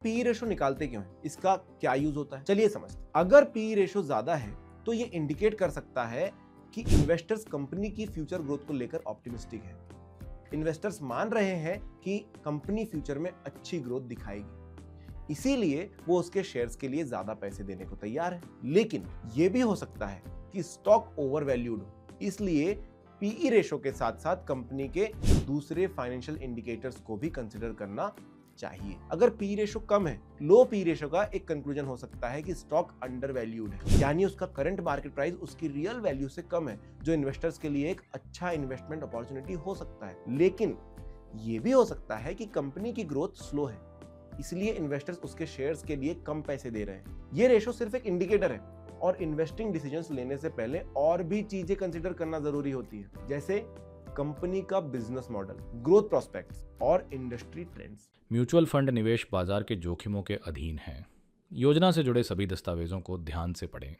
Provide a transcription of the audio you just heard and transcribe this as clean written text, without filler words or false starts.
P ratio निकालते क्यों है, इसका क्या यूज होता है, चलिए समझते हैं। अगर पी रेशो ज्यादा है तो ये इंडिकेट कर सकता है कि इन्वेस्टर्स कंपनी की फ्यूचर ग्रोथ को लेकर ऑप्टिमिस्टिक है। इन्वेस्टर्स मान रहे हैं कि कंपनी फ्यूचर में अच्छी ग्रोथ दिखाएगी, इसीलिए वो उसके शेयर्स के लिए ज्यादा पैसे देने को तैयार है। लेकिन ये भी हो सकता है कि स्टॉक ओवर वैल्यूड हो, इसलिए पीई रेशो के साथ साथ कंपनी के दूसरे फाइनेंशियल इंडिकेटर्स को भी कंसिडर करना चाहिए। अगर पी रेशो कम है, लो पी रेशो का एक कंक्लूजन हो सकता है कि स्टॉक अंडर वैल्यूड है, यानी उसका करंट मार्केट प्राइस उसकी रियल वैल्यू से कम है, जो इन्वेस्टर्स के लिए एक अच्छा इन्वेस्टमेंट अपॉर्चुनिटी हो सकता है। लेकिन यह भी हो सकता है कि कंपनी की ग्रोथ स्लो है, इसलिए इन्वेस्टर्स उसके शेयर्स के लिए कम पैसे दे रहे हैं। यह रेशो सिर्फ एक इंडिकेटर है और इन्वेस्टिंग डिसीजंस लेने से पहले और भी चीजें कंसीडर करना जरूरी होती है, जैसे कंपनी का बिजनेस मॉडल, ग्रोथ प्रोस्पेक्ट्स और इंडस्ट्री ट्रेंड्स। म्यूचुअल फंड निवेश बाजार के जोखिमों के अधीन हैं। योजना से जुड़े सभी दस्तावेजों को ध्यान से पढ़ें।